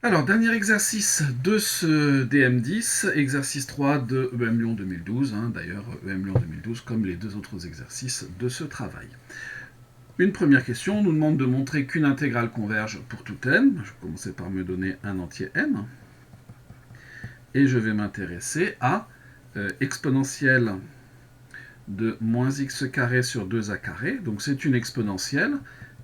Alors, dernier exercice de ce DM10, exercice 3 de EM Lyon 2012, d'ailleurs EM Lyon 2012 comme les deux autres exercices de ce travail. Une première question nous demande de montrer qu'une intégrale converge pour tout n. Je vais commencer par me donner un entier n. Et je vais m'intéresser à exponentielle de moins x carré sur 2a carré. Donc c'est une exponentielle.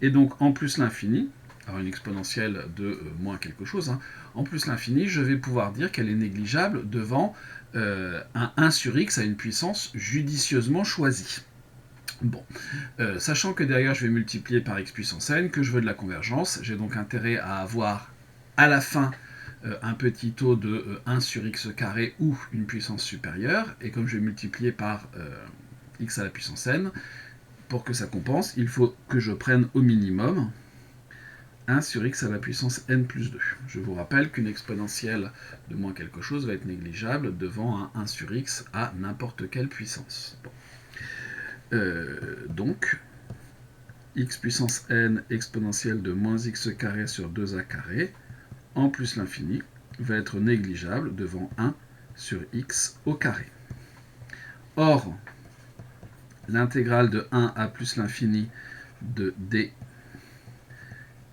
Et donc en plus l'infini, alors une exponentielle de moins quelque chose, en plus l'infini, je vais pouvoir dire qu'elle est négligeable devant un 1 sur x à une puissance judicieusement choisie. Bon, sachant que derrière je vais multiplier par x puissance n, que je veux de la convergence, j'ai donc intérêt à avoir à la fin un petit taux de 1 sur x carré ou une puissance supérieure, et comme je vais multiplier par x à la puissance n, pour que ça compense, il faut que je prenne au minimum 1 sur x à la puissance n plus 2. Je vous rappelle qu'une exponentielle de moins quelque chose va être négligeable devant un 1 sur x à n'importe quelle puissance. Bon. Donc, x puissance n exponentielle de moins x carré sur 2a carré, en plus l'infini, va être négligeable devant 1 sur x au carré. Or, l'intégrale de 1 à plus l'infini de d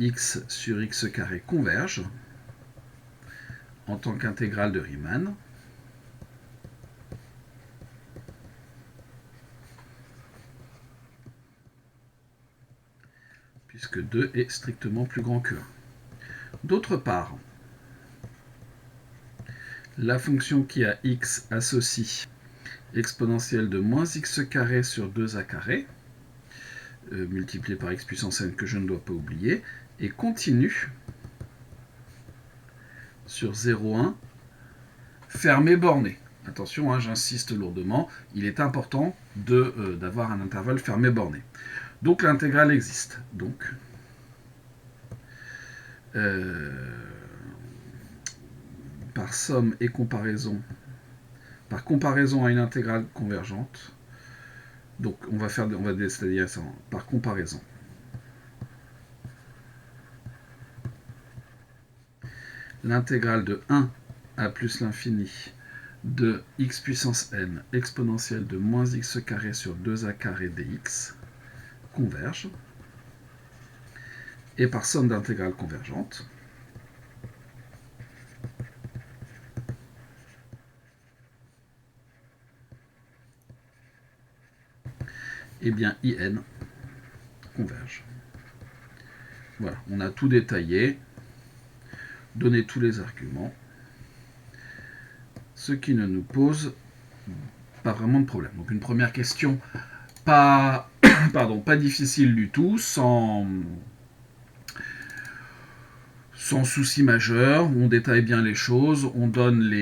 x sur x carré converge en tant qu'intégrale de Riemann, puisque 2 est strictement plus grand que 1. D'autre part, la fonction qui a x associe exponentielle de moins x carré sur 2a carré, multiplié par x puissance n que je ne dois pas oublier, et continue sur 0,1 fermé borné. Attention, j'insiste lourdement, il est important d'avoir un intervalle fermé borné. Donc l'intégrale existe. Donc, par somme et comparaison, par comparaison à une intégrale convergente, donc on va c'est-à-dire ça par comparaison. L'intégrale de 1 à plus l'infini de x puissance n exponentielle de moins x carré sur 2a carré dx converge, et par somme d'intégrales convergentes, eh bien in converge. Voilà, on a tout détaillé, donné tous les arguments, ce qui ne nous pose pas vraiment de problème. Donc une première question pas, pas difficile du tout, sans souci majeur, on détaille bien les choses, on donne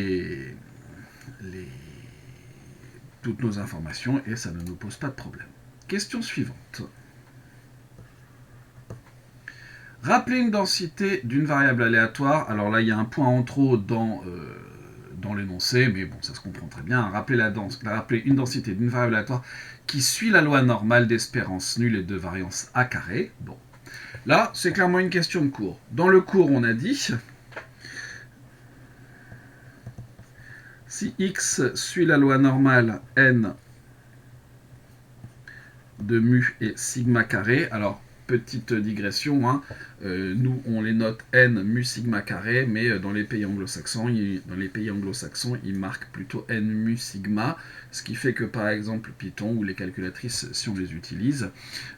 toutes nos informations et ça ne nous pose pas de problème. Question suivante. Rappeler une densité d'une variable aléatoire. Alors là, il y a un point en trop dans l'énoncé, mais bon, ça se comprend très bien. Rappeler une densité d'une variable aléatoire qui suit la loi normale d'espérance nulle et de variance a carré. Bon. Là, c'est clairement une question de cours. Dans le cours, on a dit si x suit la loi normale n de mu et sigma carré, alors petite digression, nous on les note n mu sigma carré, mais dans les pays anglo-saxons, ils marquent plutôt n mu sigma, ce qui fait que par exemple Python ou les calculatrices, si on les utilise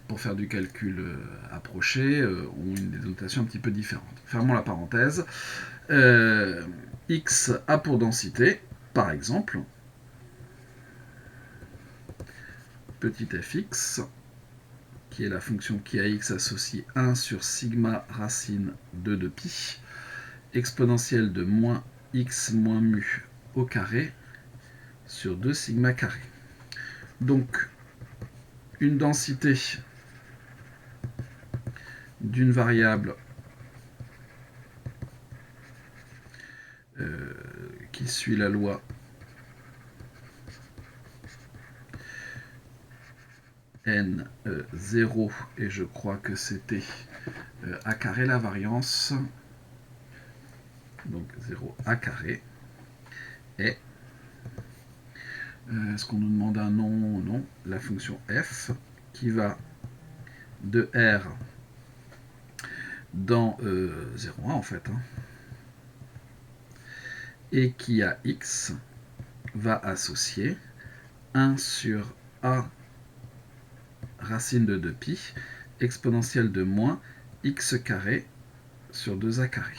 pour faire du calcul approché, ont une dénotation un petit peu différente. Fermons la parenthèse. X a pour densité, par exemple, petit fx, qui est la fonction qui a x associe 1 sur sigma racine 2 de pi, exponentielle de moins x moins mu au carré sur 2 sigma carré. Donc, une densité d'une variable qui suit la loi n0, et je crois que c'était a carré la variance, donc 0a carré, est, est-ce qu'on nous demande un nom? Non, la fonction f qui va de R dans 0,1 en fait, hein, et qui à x va associer 1 sur a racine de 2pi exponentielle de moins x carré sur 2a carré.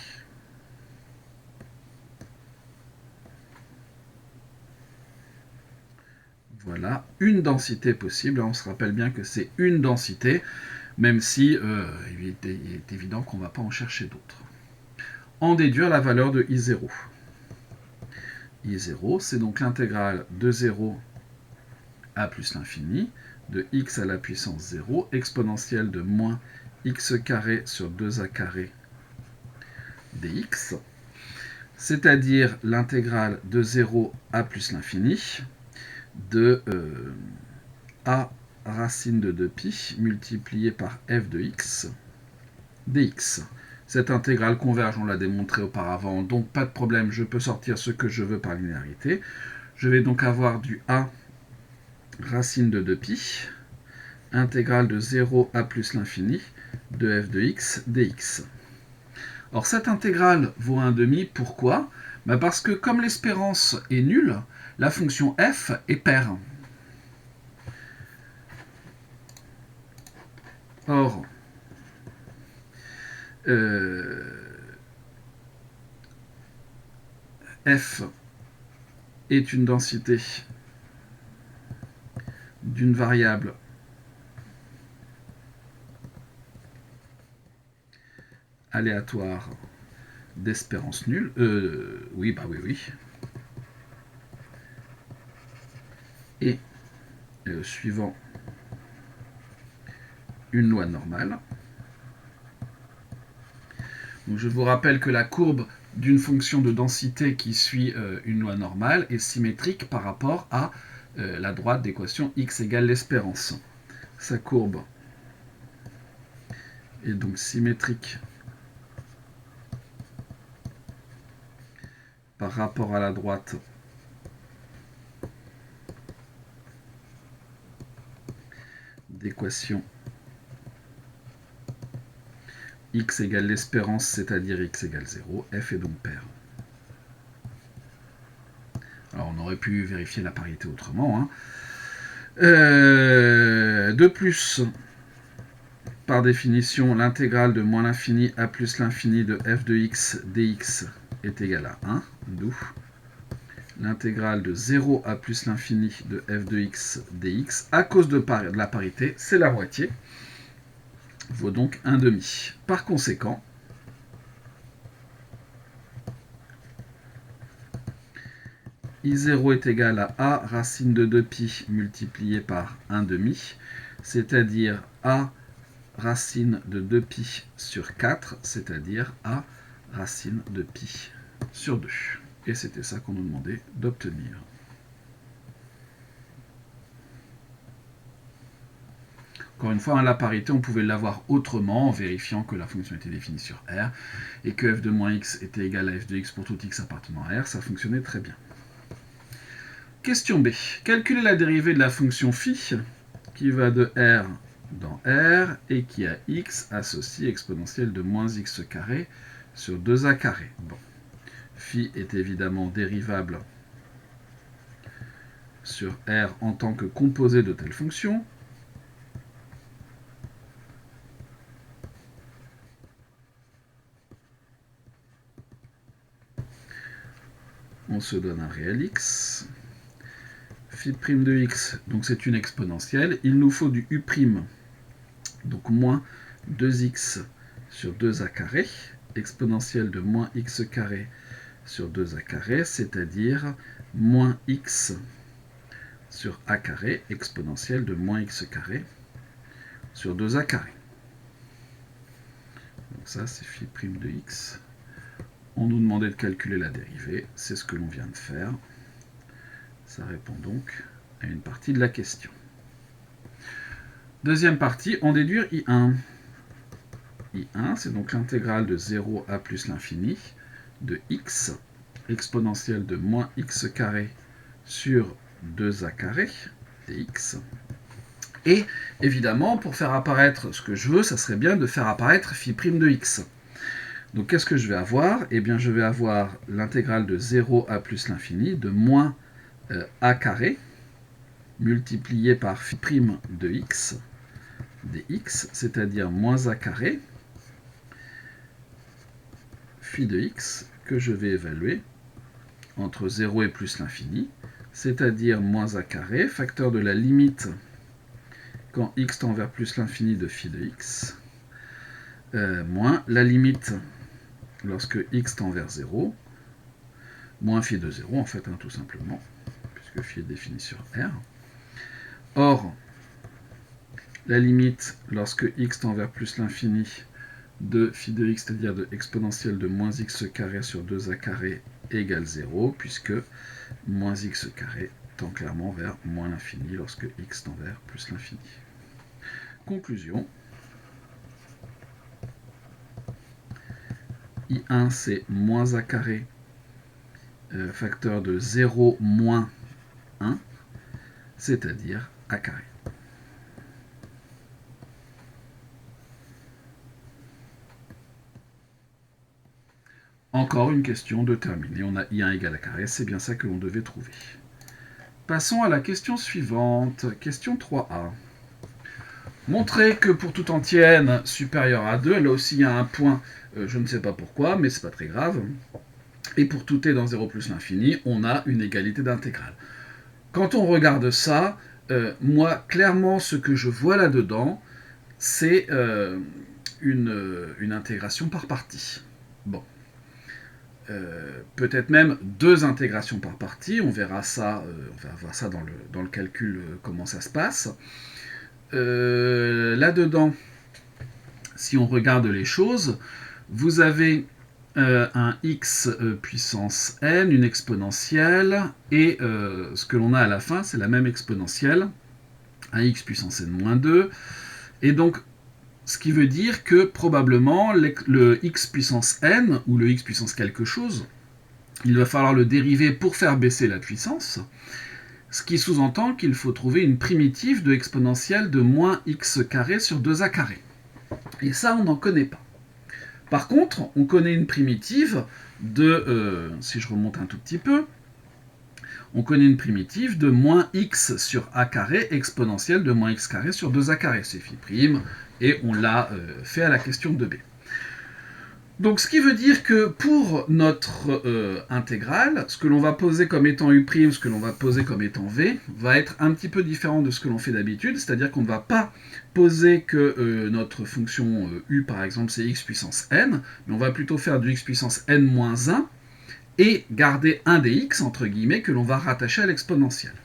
Voilà une densité possible. On se rappelle bien que c'est une densité, même si il est évident qu'on ne va pas en chercher d'autres. En déduire la valeur de I0. I0, c'est donc l'intégrale de 0 à plus l'infini de x à la puissance 0 exponentielle de moins x carré sur 2a carré dx, c'est-à-dire l'intégrale de 0 à plus l'infini de a racine de 2pi multiplié par f de x dx. Cette intégrale converge, on l'a démontré auparavant, donc pas de problème, je peux sortir ce que je veux par linéarité. Je vais donc avoir du a racine de 2pi, intégrale de 0 à plus l'infini de f de x dx. Or cette intégrale vaut 1,5, pourquoi? Parce que comme l'espérance est nulle, la fonction f est paire. Or, f est une densité d'une variable aléatoire d'espérance nulle. Oui. Et suivant une loi normale. Donc je vous rappelle que la courbe d'une fonction de densité qui suit une loi normale est symétrique par rapport à la droite d'équation x égale l'espérance. Sa courbe est donc symétrique par rapport à la droite d'équation x égale l'espérance, c'est-à-dire x égale 0, f est donc paire. Alors on aurait pu vérifier la parité autrement. Hein. De plus, par définition, l'intégrale de moins l'infini à plus l'infini de f de x dx est égale à 1, d'où l'intégrale de 0 à plus l'infini de f de x dx, à cause de la parité, c'est la moitié, vaut donc 1,5. Par conséquent, I0 est égal à a racine de 2pi multiplié par 1,5, c'est-à-dire a racine de 2pi sur 4, c'est-à-dire a racine de pi sur 2. Et c'était ça qu'on nous demandait d'obtenir. Encore une fois, la parité, on pouvait l'avoir autrement en vérifiant que la fonction était définie sur R et que f de moins x était égal à f de x pour tout x appartenant à R. Ça fonctionnait très bien. Question B. Calculer la dérivée de la fonction phi qui va de R dans R et qui a x associe exponentielle de moins x carré sur 2a carré. Bon. Phi est évidemment dérivable sur R en tant que composé de telle fonction. On se donne un réel x. Phi prime de x, donc c'est une exponentielle. Il nous faut du u', donc moins 2x sur 2a carré, exponentielle de moins x carré sur 2a carré, c'est-à-dire moins x sur a carré, exponentielle de moins x carré sur 2a carré. Donc ça, c'est phi prime de x. On nous demandait de calculer la dérivée, c'est ce que l'on vient de faire. Ça répond donc à une partie de la question. Deuxième partie, en déduire I1. I1, c'est donc l'intégrale de 0 à plus l'infini de x, exponentielle de moins x carré sur 2a carré dx. Et évidemment, pour faire apparaître ce que je veux, ça serait bien de faire apparaître phi' de x. Donc qu'est-ce que je vais avoir? Eh bien, je vais avoir l'intégrale de 0 à plus l'infini de moins a carré multiplié par phi' de x dx, c'est-à-dire moins a carré phi de x que je vais évaluer entre 0 et plus l'infini, c'est-à-dire moins a carré, facteur de la limite quand x tend vers plus l'infini de phi de x, moins la limite lorsque x tend vers 0, moins phi de 0 en fait, tout simplement, puisque phi est défini sur R. Or, la limite lorsque x tend vers plus l'infini de phi de x, c'est-à-dire de exponentielle de moins x carré sur 2a carré égale 0, puisque moins x carré tend clairement vers moins l'infini lorsque x tend vers plus l'infini. Conclusion. I1 c'est moins a carré, facteur de 0 moins 1, c'est-à-dire a carré. Encore une question de terminer. On a I1 égale a carré, c'est bien ça que l'on devait trouver. Passons à la question suivante. Question 3a. Montrer que pour toute entière supérieure à 2, là aussi il y a un point, je ne sais pas pourquoi, mais c'est pas très grave. Et pour tout t dans 0 plus l'infini, on a une égalité d'intégrale. Quand on regarde ça, moi, clairement, ce que je vois là-dedans, c'est une intégration par partie. Bon. Peut-être même deux intégrations par partie, on verra ça, on va voir ça dans le calcul, comment ça se passe. Là-dedans, si on regarde les choses, vous avez un x puissance n, une exponentielle, et ce que l'on a à la fin, c'est la même exponentielle, un x puissance n moins 2, et donc ce qui veut dire que probablement le x puissance n, ou le x puissance quelque chose, il va falloir le dériver pour faire baisser la puissance, ce qui sous-entend qu'il faut trouver une primitive de exponentielle de moins x carré sur 2a carré. Et ça, on n'en connaît pas. Par contre, on connaît une primitive de, si je remonte un tout petit peu, on connaît une primitive de moins x sur a carré exponentielle de moins x carré sur 2a carré, c'est phi prime, et on l'a fait à la question 2b. Donc ce qui veut dire que pour notre intégrale, ce que l'on va poser comme étant u', ce que l'on va poser comme étant v, va être un petit peu différent de ce que l'on fait d'habitude, c'est-à-dire qu'on ne va pas poser que notre fonction u, par exemple, c'est x puissance n, mais on va plutôt faire du x puissance n moins 1, et garder un des x, entre guillemets, que l'on va rattacher à l'exponentielle.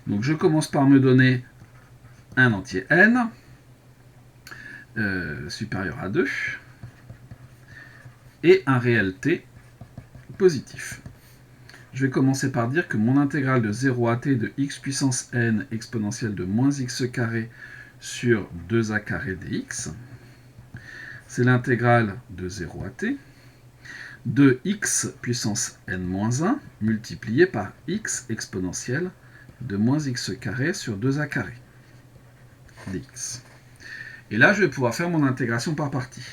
Donc je commence par me donner un entier n, supérieur à 2, et un réel t positif. Je vais commencer par dire que mon intégrale de 0 à t de x puissance n exponentielle de moins x carré sur 2a carré dx, c'est l'intégrale de 0 à t de x puissance n moins 1 multiplié par x exponentielle de moins x carré sur 2a carré dx. Et là, je vais pouvoir faire mon intégration par partie.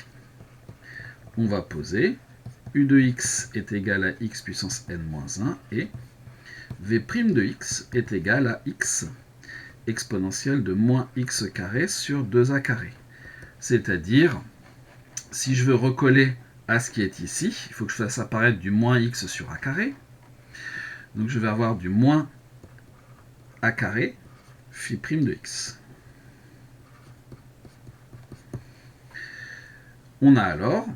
On va poser u de x est égal à x puissance n moins 1 et v' de x est égal à x exponentielle de moins x carré sur 2a carré. C'est-à-dire, si je veux recoller à ce qui est ici, il faut que je fasse apparaître du moins x sur a carré. Donc je vais avoir du moins a carré phi' de x. On a alors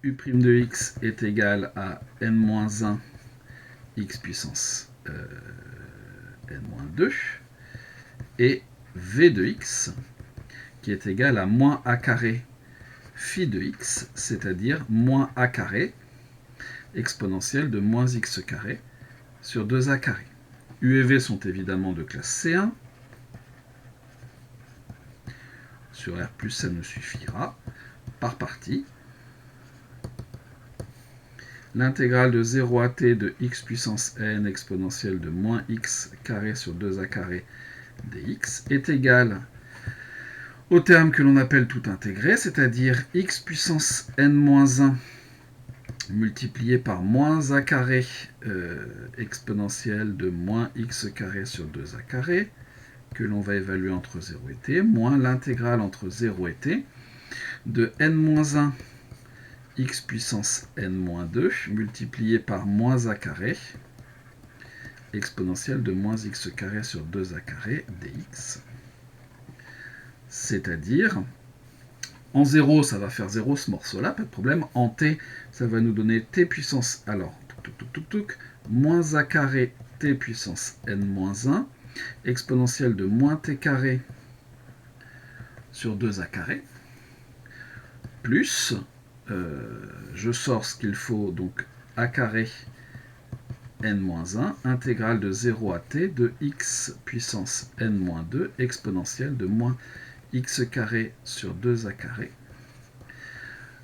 u' de x est égal à n-1 x puissance n-2 et v de x qui est égal à moins a carré phi de x, c'est-à-dire moins a carré exponentielle de moins x carré sur 2a carré. U et v sont évidemment de classe C1. Sur R+, ça nous suffira. par partie. L'intégrale de 0 à t de x puissance n exponentielle de moins x carré sur 2a carré dx est égale au terme que l'on appelle tout intégré, c'est-à-dire x puissance n-1 multiplié par moins a carré exponentielle de moins x carré sur 2a carré, que l'on va évaluer entre 0 et t, moins l'intégrale entre 0 et t de n-1 x puissance n-2 multiplié par moins a carré exponentielle de moins x carré sur 2a carré dx. C'est-à-dire, en 0, ça va faire 0 ce morceau-là, pas de problème. En t, ça va nous donner t puissance, alors, moins a carré t puissance n-1 exponentielle de moins t carré sur 2a carré, plus, je sors ce qu'il faut, donc a carré n-1, intégrale de 0 à t de x puissance n-2 exponentielle de moins x carré sur 2a carré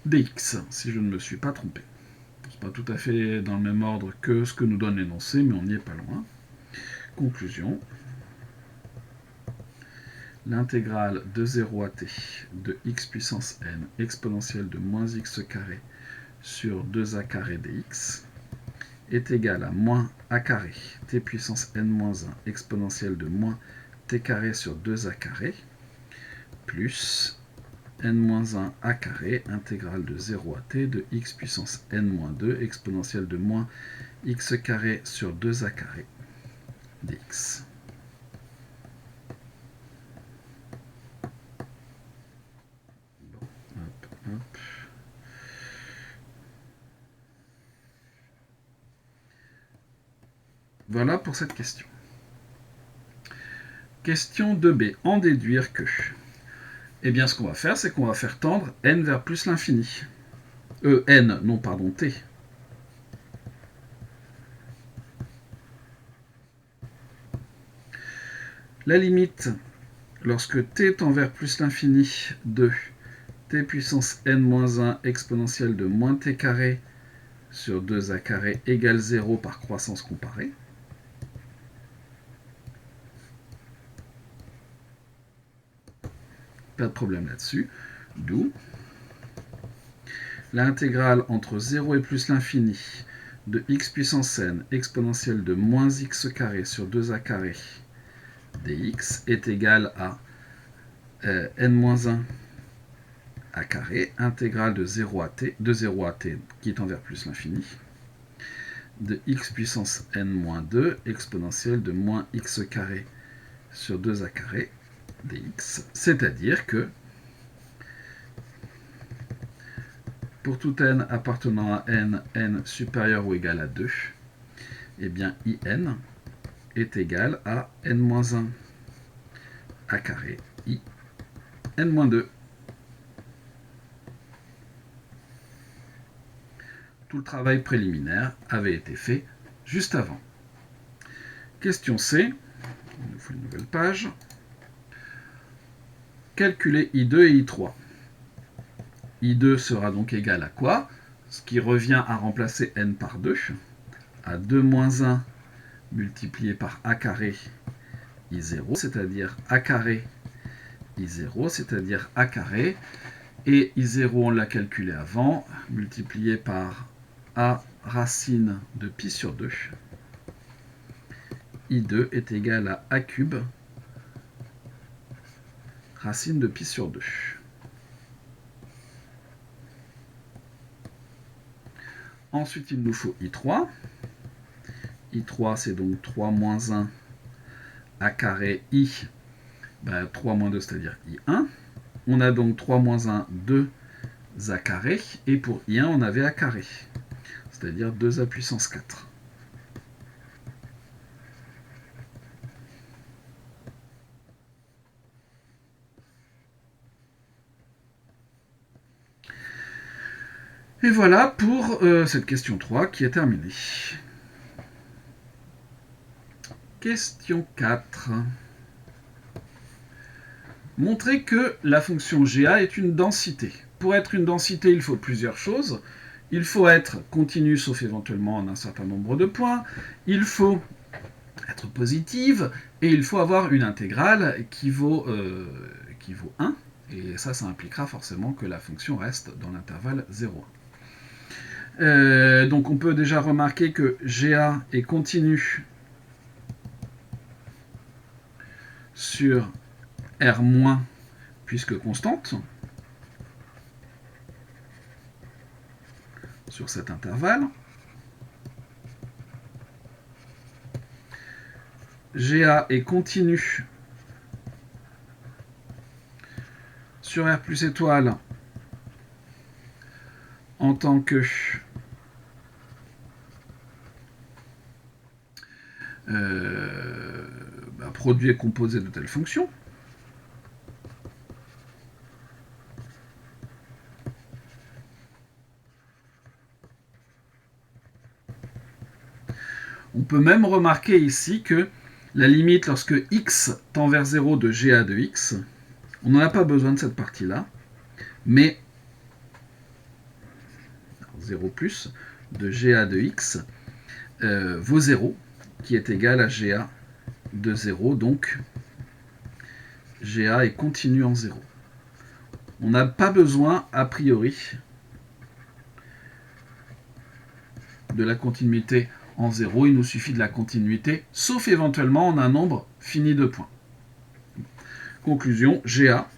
dx, si je ne me suis pas trompé. C'est pas tout à fait dans le même ordre que ce que nous donne l'énoncé, mais on n'y est pas loin. Conclusion. L'intégrale de 0 à t de x puissance n exponentielle de moins x carré sur 2a carré dx est égale à moins a carré t puissance n-1 exponentielle de moins t carré sur 2a carré plus n-1 a carré intégrale de 0 à t de x puissance n-2 exponentielle de moins x carré sur 2a carré dx. Voilà pour cette question. Question 2b. En déduire que. Eh bien, ce qu'on va faire, c'est qu'on va faire tendre n vers plus l'infini. N, non, pardon, t. La limite, lorsque t tend vers plus l'infini de t puissance n-1 exponentielle de moins t carré sur 2a carré égale 0 par croissance comparée. Pas de problème là-dessus. D'où l'intégrale entre 0 et plus l'infini de x puissance n exponentielle de moins x carré sur 2a carré dx est égale à n-1 a carré, intégrale de 0 à t qui tend vers plus l'infini, de x puissance n-2 exponentielle de moins x carré sur 2a carré dx. C'est-à-dire que pour tout n appartenant à n supérieur ou égal à 2, eh bien in est égal à n-1 a carré i n-2. Tout le travail préliminaire avait été fait juste avant. Question C, il nous faut une nouvelle page. Calculer I2 et I3. I2 sera donc égal à quoi? Ce qui revient à remplacer n par 2, à 2 moins 1 multiplié par a carré I0, c'est-à-dire a carré I0, c'est-à-dire a carré, et I0 on l'a calculé avant, multiplié par a racine de pi sur 2. I2 est égal à a cube racine de pi sur 2. Ensuite, il nous faut I3. I3, c'est donc 3 moins 1 a carré I, 3 moins 2, c'est-à-dire I1. On a donc 3 moins 1, 2 a carré, et pour I1, on avait a carré, c'est-à-dire 2a puissance 4. Et voilà pour cette question 3 qui est terminée. Question 4. montrer que la fonction GA est une densité. Pour être une densité, il faut plusieurs choses. Il faut être continu, sauf éventuellement en un certain nombre de points. Il faut être positive. Et il faut avoir une intégrale qui vaut 1. Et ça impliquera forcément que la fonction reste dans l'intervalle 0,1. Donc on peut déjà remarquer que GA est continu sur R- puisque constante, sur cet intervalle. GA est continu sur R plus étoile en tant que produit et composé de telle fonction. On peut même remarquer ici que la limite lorsque x tend vers 0 de GA de x, on n'en a pas besoin de cette partie-là, mais 0 plus de GA de x vaut 0, qui est égal à GA de 0, donc GA est continu en 0. On n'a pas besoin, a priori, de la continuité en 0, il nous suffit de la continuité, sauf éventuellement en un nombre fini de points. Conclusion, GA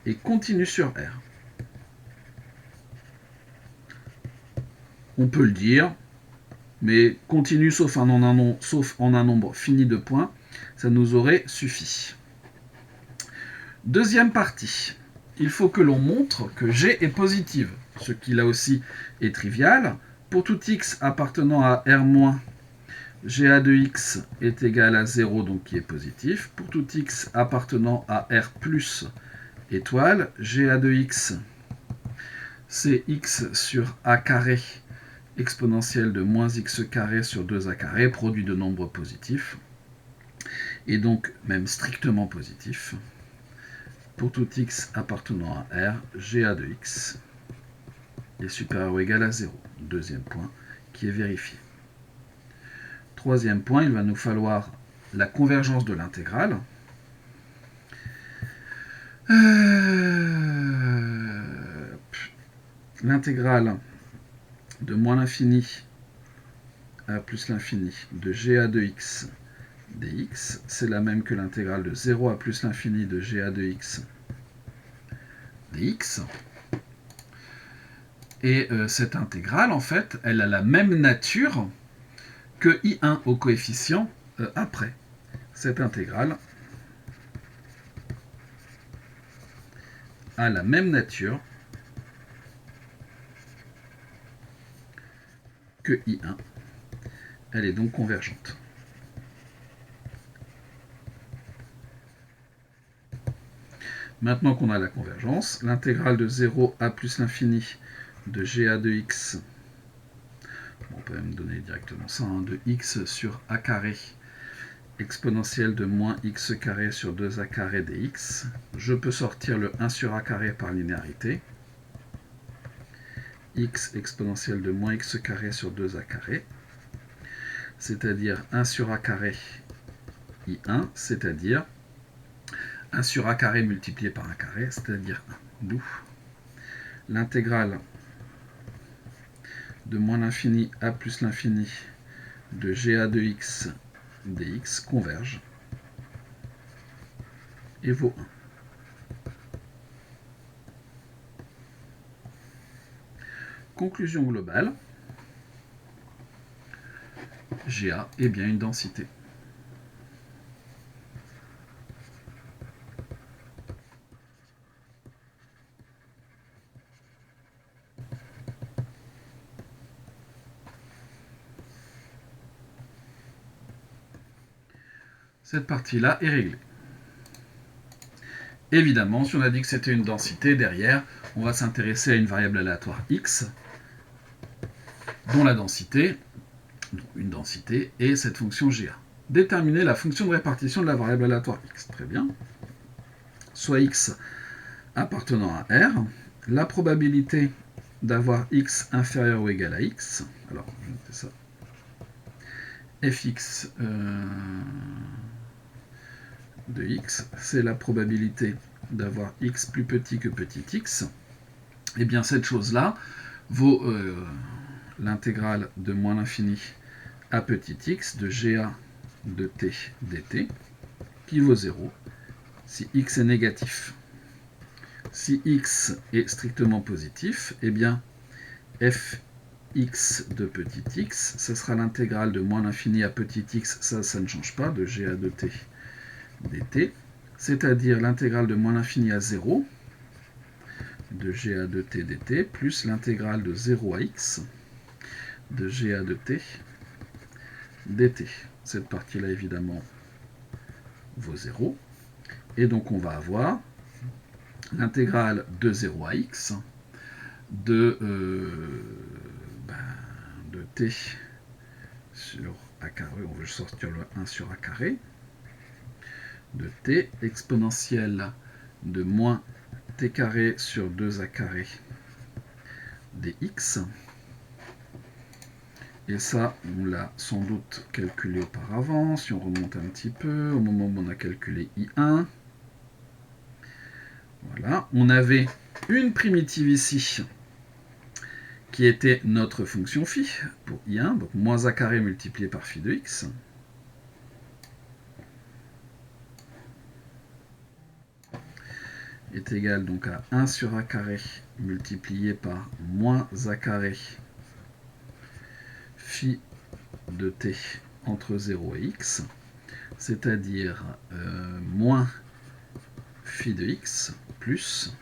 est continu sur R. On peut le dire, mais continu sauf en un nombre fini de points, ça nous aurait suffi. Deuxième partie, il faut que l'on montre que G est positive, ce qui là aussi est trivial. Pour tout x appartenant à R-, GA de x est égal à 0, donc qui est positif. Pour tout x appartenant à R plus étoile, GA de x, c'est x sur a carré exponentielle de moins x carré sur 2a carré, produit de nombres positifs, et donc même strictement positif. Pour tout x appartenant à R, GA de x est supérieur ou égal à 0. Deuxième point qui est vérifié. Troisième point, il va nous falloir la convergence de l'intégrale. L'intégrale de moins l'infini à plus l'infini de GA de x dx, c'est la même que l'intégrale de 0 à plus l'infini de GA de x dx. Et cette intégrale, en fait, elle a la même nature que I1 au coefficient après. Cette intégrale a la même nature que I1. Elle est donc convergente. Maintenant qu'on a la convergence, l'intégrale de 0 à plus l'infini de GA de x, on peut même donner directement ça, de x sur a carré exponentielle de moins x carré sur 2a carré dx. Je peux sortir le 1 sur a carré par linéarité. X exponentielle de moins x carré sur 2a carré, c'est-à-dire 1 sur a carré I1, c'est-à-dire 1 sur a carré multiplié par 1 carré, c'est-à-dire 1. D'où l'intégrale de moins l'infini à plus l'infini de GA de x dx converge et vaut 1. Conclusion globale, GA est bien une densité. Cette partie-là est réglée. Évidemment, si on a dit que c'était une densité, derrière, on va s'intéresser à une variable aléatoire x, dont la densité, une densité, est cette fonction GA. Déterminer la fonction de répartition de la variable aléatoire x. Très bien. soit x appartenant à R, la probabilité d'avoir x inférieur ou égal à x, alors je vais noter ça, fx de x, c'est la probabilité d'avoir x plus petit que petit x, et bien cette chose-là vaut l'intégrale de moins l'infini à petit x de GA de t dt, qui vaut 0 si x est négatif. Si x est strictement positif, eh bien fx de petit x, ça sera l'intégrale de moins l'infini à petit x, ça ne change pas, de GA de t dt, c'est-à-dire l'intégrale de moins l'infini à 0 de GA de t dt, plus l'intégrale de 0 à x de GA de t dt. Cette partie-là, évidemment, vaut 0. Et donc, on va avoir l'intégrale de 0 à x de t sur a carré, on veut sortir le 1 sur a carré, de t exponentielle de moins t carré sur 2a carré dx. Et ça, on l'a sans doute calculé auparavant. Si on remonte un petit peu, au moment où on a calculé I1, voilà, on avait une primitive ici qui était notre fonction phi pour I1, donc moins a carré multiplié par phi de x. Est égal donc à 1 sur a carré multiplié par moins a carré phi de t entre 0 et x, c'est-à-dire moins phi de x plus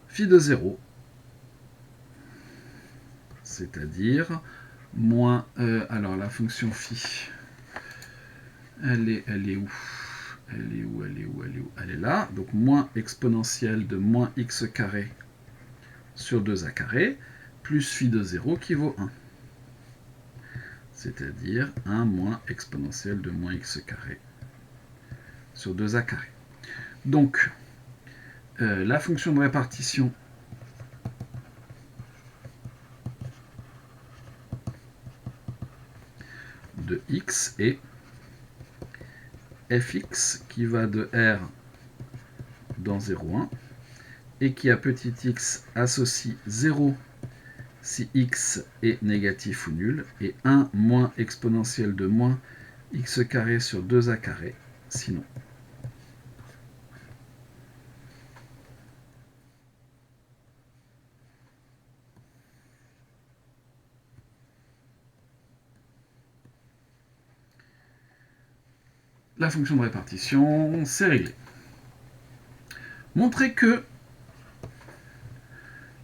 phi de 0, c'est-à-dire moins... alors la fonction phi, elle est où? Elle est là, donc moins exponentielle de moins x carré sur 2a carré, plus phi de 0 qui vaut 1. C'est-à-dire 1 moins exponentielle de moins x carré sur 2a carré. Donc, la fonction de répartition de x est fx qui va de R dans 0,1 et qui à petit x associe 0 si x est négatif ou nul et 1 moins exponentielle de moins x carré sur 2a carré sinon. La fonction de répartition, c'est réglé. Montrer que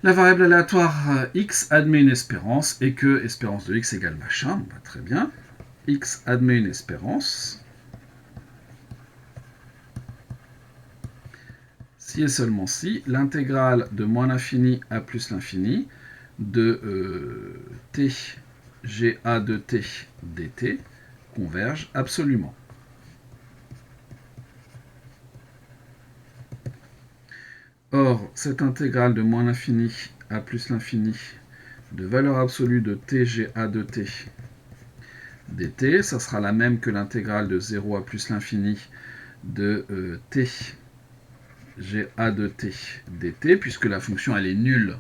la variable aléatoire x admet une espérance et que espérance de x égale machin, bah, très bien. X admet une espérance si et seulement si l'intégrale de moins l'infini à plus l'infini de t ga de t dt converge absolument. Or, cette intégrale de moins l'infini à plus l'infini de valeur absolue de t ga de t dt, ça sera la même que l'intégrale de 0 à plus l'infini de t ga de t dt, puisque la fonction elle est nulle,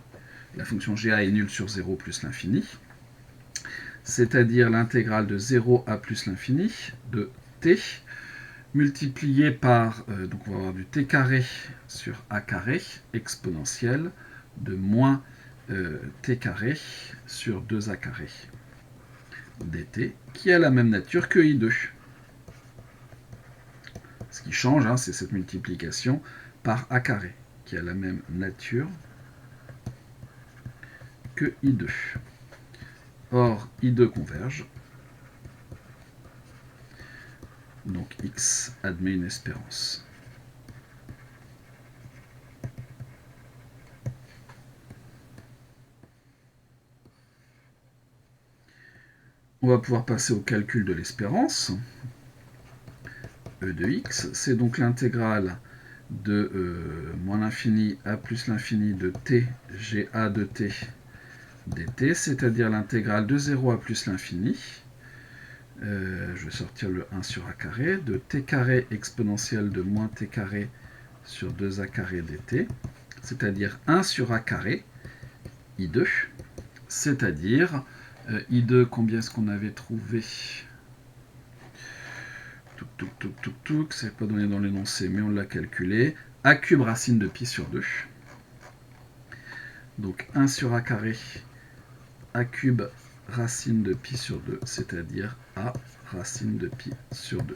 la fonction ga est nulle sur 0 plus l'infini, c'est-à-dire l'intégrale de 0 à plus l'infini de t multiplié par, donc on va avoir du t carré sur a carré exponentielle de moins t carré sur 2a carré dt, qui a la même nature que I2. Ce qui change, hein, c'est cette multiplication par a carré, qui a la même nature que I2. Or, I2 converge. Donc x admet une espérance. On va pouvoir passer au calcul de l'espérance. e de x, c'est donc l'intégrale de moins l'infini a plus l'infini de t ga de t dt, c'est-à-dire l'intégrale de 0 à plus l'infini, je vais sortir le 1 sur a carré, de t carré exponentielle de moins t carré sur 2a carré dt, c'est-à-dire 1 sur a carré, i2, c'est-à-dire i2, combien est-ce qu'on avait trouvé? C'est pas donné dans l'énoncé, mais on l'a calculé. A cube racine de pi sur 2. Donc 1 sur a carré, a cube racine de pi sur 2, c'est-à-dire a racine de pi sur 2.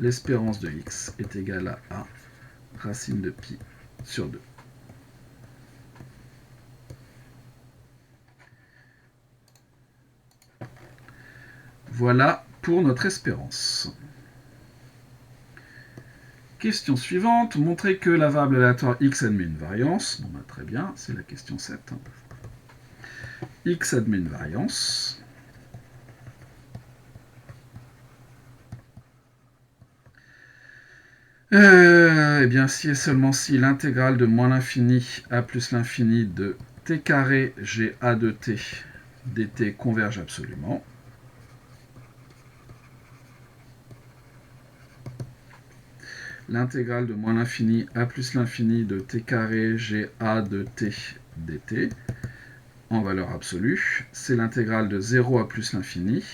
L'espérance de x est égale à a racine de pi sur 2. Voilà pour notre espérance. Question suivante, montrer que la variable aléatoire x admet une variance. Bon, bah, très bien, c'est la question 7. X admet une variance. Eh bien, si et seulement si l'intégrale de moins l'infini a plus l'infini de t carré ga de t dt converge absolument. L'intégrale de moins l'infini a plus l'infini de t carré ga de t dt en valeur absolue, c'est l'intégrale de 0 à plus l'infini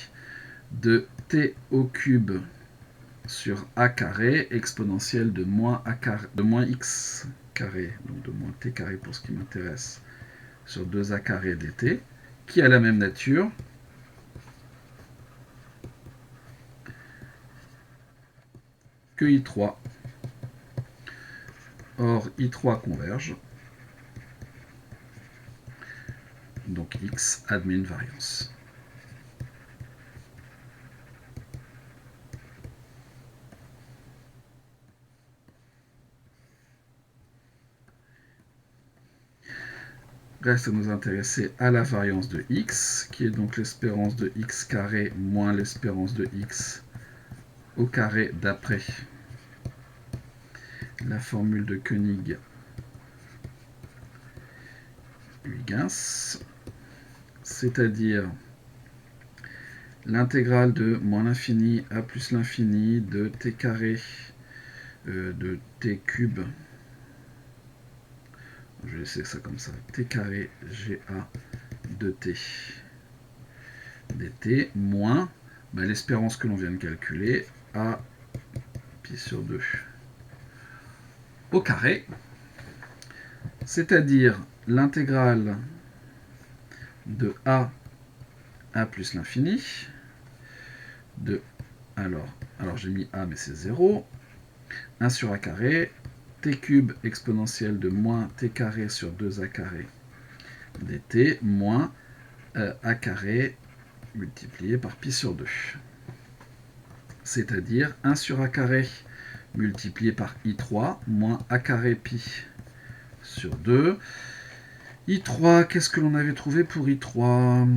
de t au cube sur a carré exponentielle de moins x carré, donc de moins t carré pour ce qui m'intéresse, sur 2a carré dt, qui a la même nature que i3. Or, i3 converge, donc x admet une variance. Reste à nous intéresser à la variance de x, qui est donc l'espérance de x carré moins l'espérance de x au carré d'après la formule de Koenig-Huygens, c'est-à-dire l'intégrale de moins l'infini à plus l'infini de t carré de t cube, je vais laisser ça comme ça, t carré ga de t dt moins l'espérance que l'on vient de calculer, a pi sur 2 au carré, c'est-à-dire l'intégrale de a plus l'infini de, alors j'ai mis a mais c'est 0, 1 sur a carré, t cube exponentielle de moins t carré sur 2a carré dt moins a carré multiplié par pi sur 2. C'est-à-dire 1 sur a carré multiplié par i3 moins a carré pi sur 2. i3, qu'est-ce que l'on avait trouvé pour i3 ?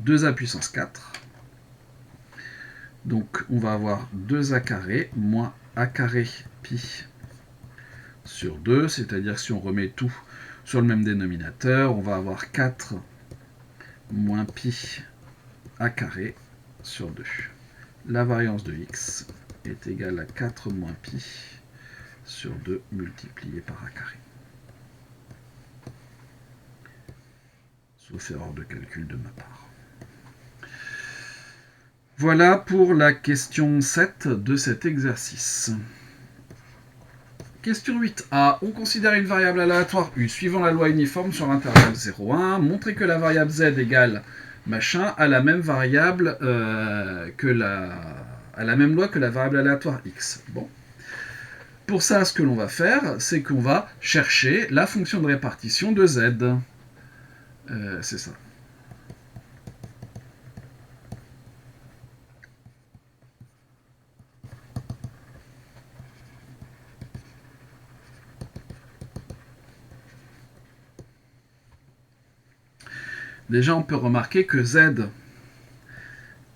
2a puissance 4. Donc on va avoir 2a carré moins a carré pi sur 2, c'est-à-dire si on remet tout sur le même dénominateur, on va avoir 4 moins pi a carré sur 2. La variance de x est égale à 4 moins pi sur 2 multiplié par a carré. Sauf erreur de calcul de ma part. Voilà pour la question 7 de cet exercice. Question 8a. On considère une variable aléatoire u suivant la loi uniforme sur l'intervalle 0,1. Montrer que la variable z égale machin a la même variable à la même loi que la variable aléatoire x. Bon. Pour ça, ce que l'on va faire, c'est qu'on va chercher la fonction de répartition de z. C'est ça. Déjà, on peut remarquer que z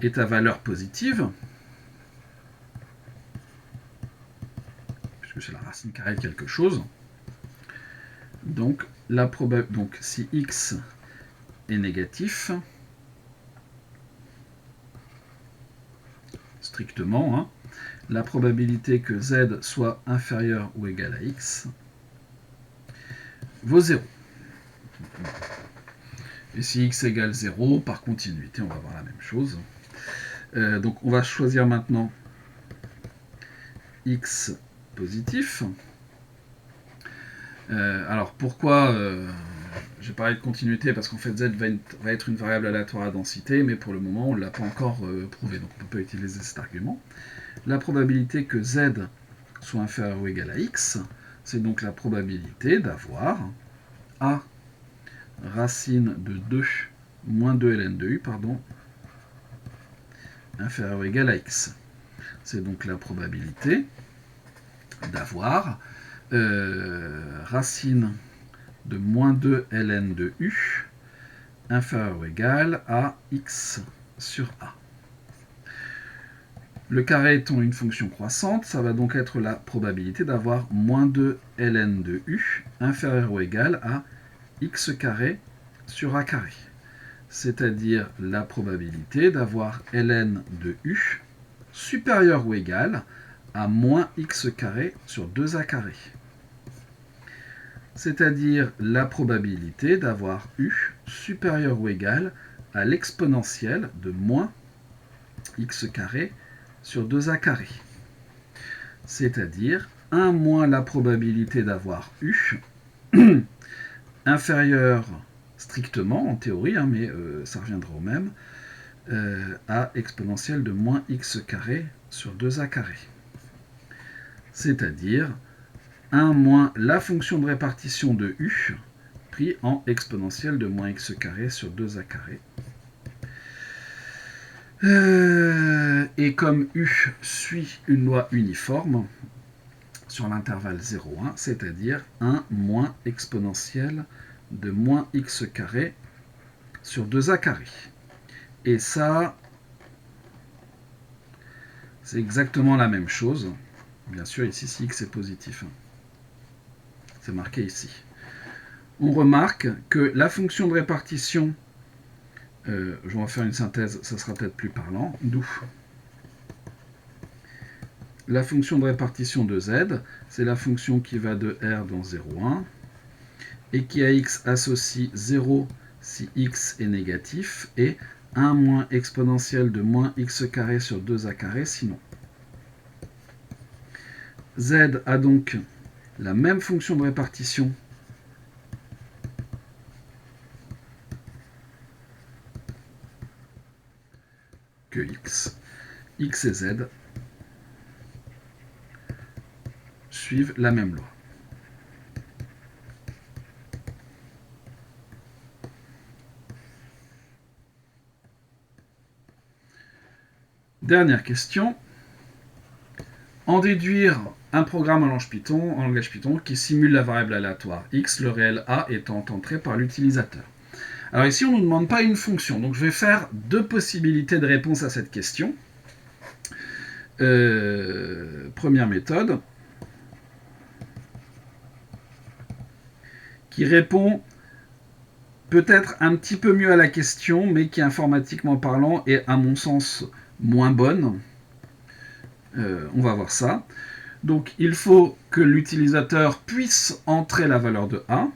est à valeur positive, carré de quelque chose. Donc, donc si x est négatif, strictement, hein, la probabilité que z soit inférieur ou égal à x vaut 0. Et si x égale 0, par continuité, on va voir la même chose. Donc on va choisir maintenant x positif. Alors pourquoi j'ai parlé de continuité? Parce qu'en fait z va être une variable aléatoire à densité, mais pour le moment on ne l'a pas encore prouvé, donc on ne peut pas utiliser cet argument. La probabilité que z soit inférieur ou égal à x, c'est donc la probabilité d'avoir a racine de 2 moins 2 ln de u, pardon, inférieur ou égal à x. C'est donc la probabilité d'avoir racine de moins 2 ln de u inférieur ou égal à x sur a. Le carré étant une fonction croissante, ça va donc être la probabilité d'avoir moins 2 ln de u inférieur ou égal à x carré sur a carré. C'est-à-dire la probabilité d'avoir ln de u supérieur ou égal à moins x carré sur 2a carré. C'est-à-dire la probabilité d'avoir u supérieur ou égal à l'exponentielle de moins x carré sur 2a carré. C'est-à-dire 1 moins la probabilité d'avoir u inférieure strictement, en théorie, hein, mais ça reviendra au même, à exponentielle de moins x carré sur 2a carré. C'est-à-dire 1 moins la fonction de répartition de u pris en exponentielle de moins x carré sur 2a carré. Et comme u suit une loi uniforme sur l'intervalle 0,1, c'est-à-dire 1 moins exponentielle de moins x carré sur 2a carré. Et ça, c'est exactement la même chose. Bien sûr, ici, si x est positif. C'est marqué ici. On remarque que la fonction de répartition, je vais en faire une synthèse, ça sera peut-être plus parlant, d'où la fonction de répartition de z, c'est la fonction qui va de R dans 0,1 et qui à x associe 0 si x est négatif et 1 moins exponentielle de moins x carré sur 2a carré sinon. Z a donc la même fonction de répartition que x. X et z suivent la même loi. Dernière question. En déduire un programme en langage Python qui simule la variable aléatoire x, le réel a étant entré par l'utilisateur. Alors ici, on ne nous demande pas une fonction, donc je vais faire deux possibilités de réponse à cette question. Première méthode, qui répond peut-être un petit peu mieux à la question, mais qui informatiquement parlant est à mon sens moins bonne. On va voir ça. Donc il faut que l'utilisateur puisse entrer la valeur de A.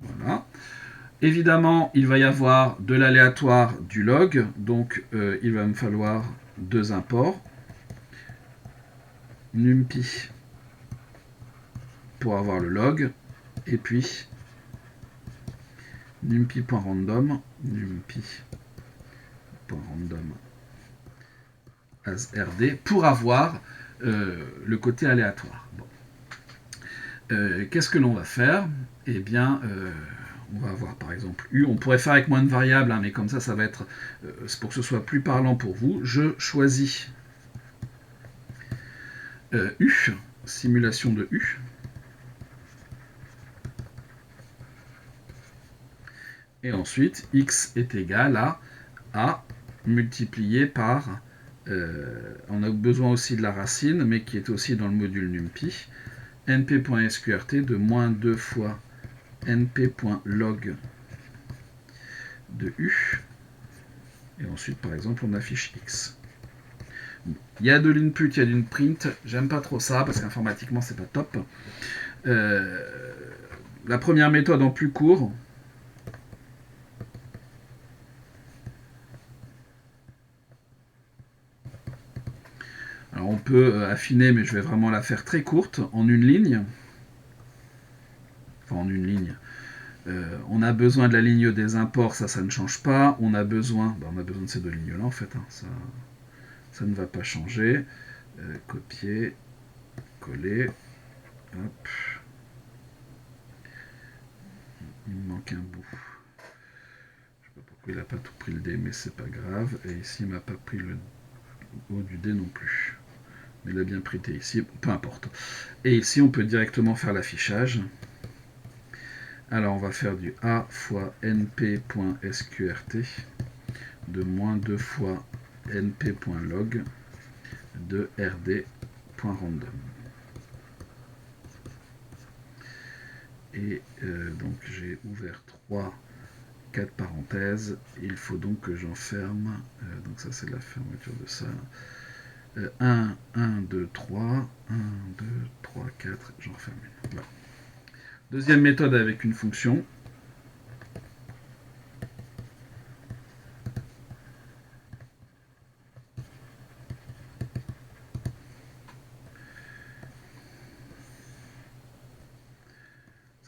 Voilà. Évidemment, il va y avoir de l'aléatoire du log, donc il va me falloir deux imports. NumPy pour avoir le log, et puis numpy.random, as rd pour avoir le côté aléatoire. Bon. Qu'est-ce que l'on va faire? Eh bien, on va avoir par exemple u. On pourrait faire avec moins de variables, hein, mais comme ça va être, pour que ce soit plus parlant pour vous, je choisis u, simulation de u. Et ensuite, x est égal à a multiplié par On a besoin aussi de la racine, mais qui est aussi dans le module NumPy. np.sqrt de moins 2 fois np.log de u. Et ensuite, par exemple, on affiche x. Il y a de l'input, il y a d'une print. J'aime pas trop ça parce qu'informatiquement, c'est pas top. La première méthode en plus court. Alors on peut affiner, mais je vais vraiment la faire très courte, en une ligne. Enfin, en une ligne. On a besoin de la ligne des imports, ça ne change pas. On a besoin de ces deux lignes-là, en fait. Hein, ça ne va pas changer. Copier, coller. Hop. Il me manque un bout. Je sais pas pourquoi il n'a pas tout pris le D, mais c'est pas grave. Et ici, il m'a pas pris le haut du D non plus. Mais il a bien pris T ici, peu importe. Et ici, on peut directement faire l'affichage. Alors, on va faire du A fois np.sqrt de moins 2 fois np.log de rd.random. Et donc, j'ai ouvert 4 parenthèses. Il faut donc que j'en ferme. Donc, ça, c'est la fermeture de ça. 1, 1, 2, 3. 1, 2, 3, 4. J'en referme une. Voilà. Deuxième méthode avec une fonction.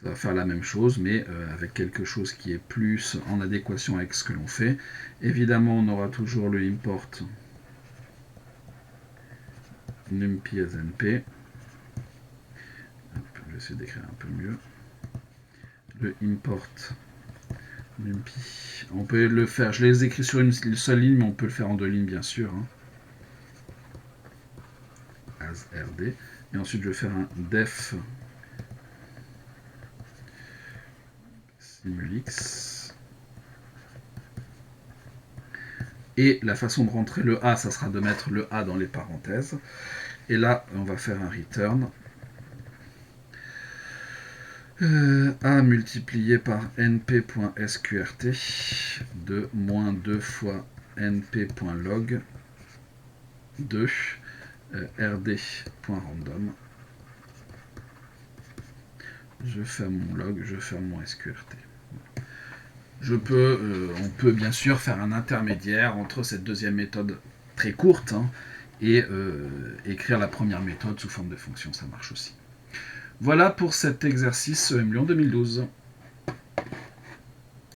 Ça va faire la même chose, mais avec quelque chose qui est plus en adéquation avec ce que l'on fait. Évidemment, on aura toujours le import numpy as np. Je vais essayer d'écrire un peu mieux. Le import numpy. On peut le faire, je les écris sur une seule ligne, mais on peut le faire en deux lignes, bien sûr. Hein. As rd. Et ensuite, je vais faire un def simulx. Et la façon de rentrer le A, ça sera de mettre le A dans les parenthèses. Et là, on va faire un return. A multiplié par np.sqrt de moins 2 fois np.log de rd.random. Je ferme mon log, je ferme mon sqrt. On peut bien sûr faire un intermédiaire entre cette deuxième méthode très courte et écrire la première méthode sous forme de fonction, ça marche aussi. Voilà pour cet exercice EM Lyon 2012.